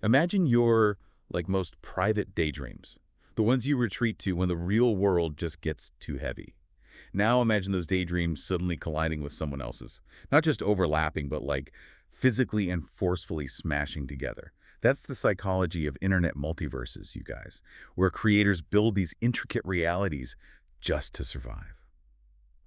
Imagine your, most private daydreams, the ones you retreat to when the real world just gets too heavy. Now imagine those daydreams suddenly colliding with someone else's. Not just overlapping, but physically and forcefully smashing together. That's the psychology of internet multiverses, you guys, where creators build these intricate realities just to survive.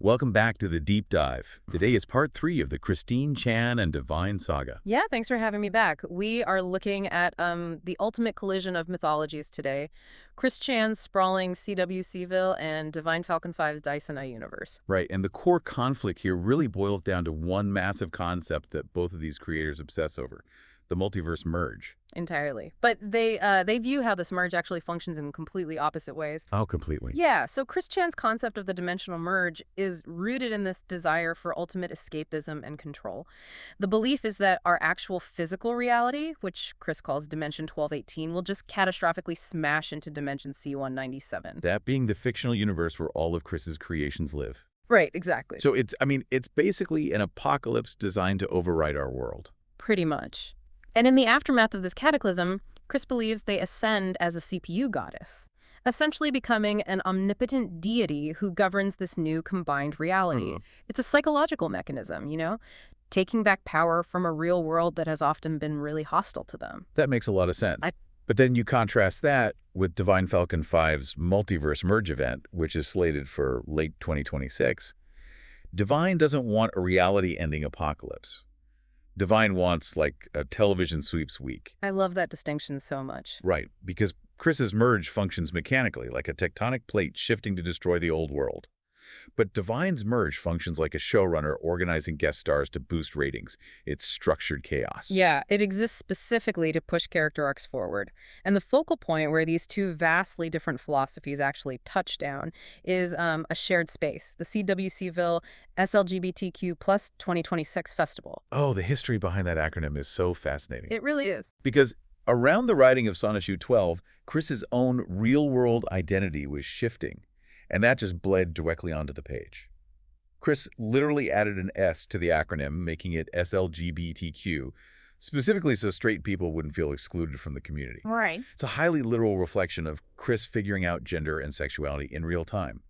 Welcome back to the Deep Dive. Today is part 3 of the Christine Chan and Divine saga. Yeah, thanks for having me back. We are looking at the ultimate collision of mythologies today. Chris Chan's sprawling CWCville and DivineFalcon5's Dice&I universe. Right, and the core conflict here really boils down to one massive concept that both of these creators obsess over: the multiverse merge. Entirely. But they view how this merge actually functions in completely opposite ways. Oh, completely. Yeah, so Chris Chan's concept of the dimensional merge is rooted in this desire for ultimate escapism and control. The belief is that our actual physical reality, which Chris calls Dimension 1218, will just catastrophically smash into Dimension C197. That being the fictional universe where all of Chris's creations live. Right, exactly. So it's basically an apocalypse designed to override our world. Pretty much. And in the aftermath of this cataclysm, Chris believes they ascend as a CPU goddess, essentially becoming an omnipotent deity who governs this new combined reality. It's a psychological mechanism, taking back power from a real world that has often been really hostile to them. That makes a lot of sense. But then you contrast that with DivineFalcon5's multiverse merge event, which is slated for late 2026. Divine doesn't want a reality-ending apocalypse. Divine wants, a television sweeps week. I love that distinction so much. Right, because Chris's merge functions mechanically, like a tectonic plate shifting to destroy the old world. But Divine's merge functions like a showrunner organizing guest stars to boost ratings. It's structured chaos. Yeah, it exists specifically to push character arcs forward. And the focal point where these two vastly different philosophies actually touch down is a shared space, the CWCville SLGBTQ plus 2026 festival. Oh, the history behind that acronym is so fascinating. It really is. Because around the writing of Sonnet 12, Chris's own real-world identity was shifting. And that just bled directly onto the page. Chris literally added an S to the acronym, making it SLGBTQ, specifically so straight people wouldn't feel excluded from the community. Right. It's a highly literal reflection of Chris figuring out gender and sexuality in real time.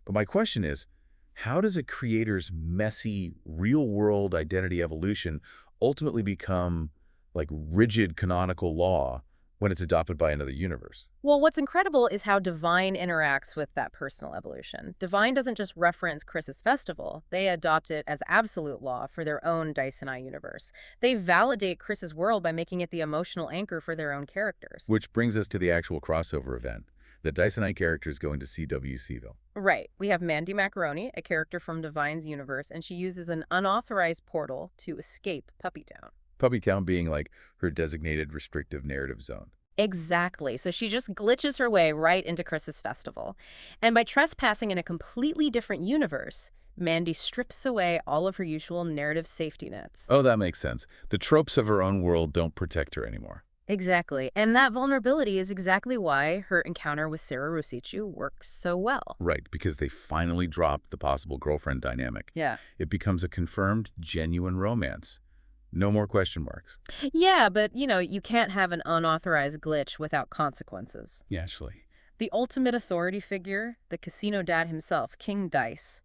But my question is, how does a creator's messy, real-world identity evolution ultimately become, rigid canonical law when it's adopted by another universe? Well, what's incredible is how Divine interacts with that personal evolution. Divine doesn't just reference Chris's festival. They adopt it as absolute law for their own Dice&I universe. They validate Chris's world by making it the emotional anchor for their own characters. Which brings us to the actual crossover event. The Dice&I characters go into CWCville. Right. We have Mandy Macaroni, a character from Divine's universe, and she uses an unauthorized portal to escape Puppytown. Puppytown being her designated restrictive narrative zone. Exactly. So she just glitches her way right into Chris's festival. And by trespassing in a completely different universe, Mandy strips away all of her usual narrative safety nets. Oh, that makes sense. The tropes of her own world don't protect her anymore. Exactly. And that vulnerability is exactly why her encounter with Sarah Rosichu works so well. Right, because they finally dropped the possible girlfriend dynamic. Yeah. It becomes a confirmed, genuine romance. No more question marks. Yeah, but, you can't have an unauthorized glitch without consequences. Yeah, actually. The ultimate authority figure, the casino dad himself, King Dice,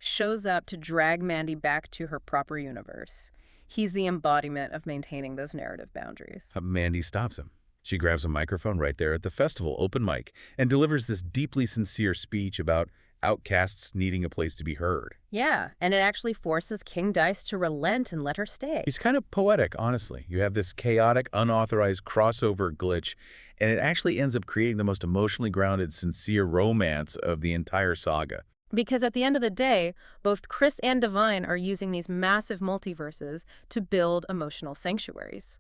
shows up to drag Mandy back to her proper universe. He's the embodiment of maintaining those narrative boundaries. Mandy stops him. She grabs a microphone right there at the festival open mic and delivers this deeply sincere speech about outcasts needing a place to be heard. Yeah, and it actually forces King Dice to relent and let her stay. He's kind of poetic, honestly. You have this chaotic, unauthorized crossover glitch, and it actually ends up creating the most emotionally grounded, sincere romance of the entire saga. Because at the end of the day, both Chris and Divine are using these massive multiverses to build emotional sanctuaries.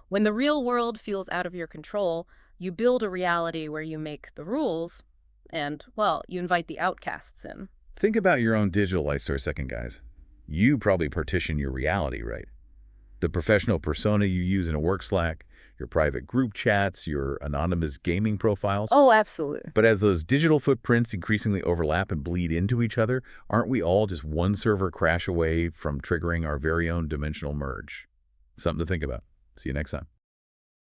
When the real world feels out of your control, you build a reality where you make the rules, and, you invite the outcasts in. Think about your own digital life for a second, guys. You probably partition your reality, right? The professional persona you use in a work Slack, your private group chats, your anonymous gaming profiles. Oh, absolutely. But as those digital footprints increasingly overlap and bleed into each other, aren't we all just one server crash away from triggering our very own dimensional merge? Something to think about. See you next time.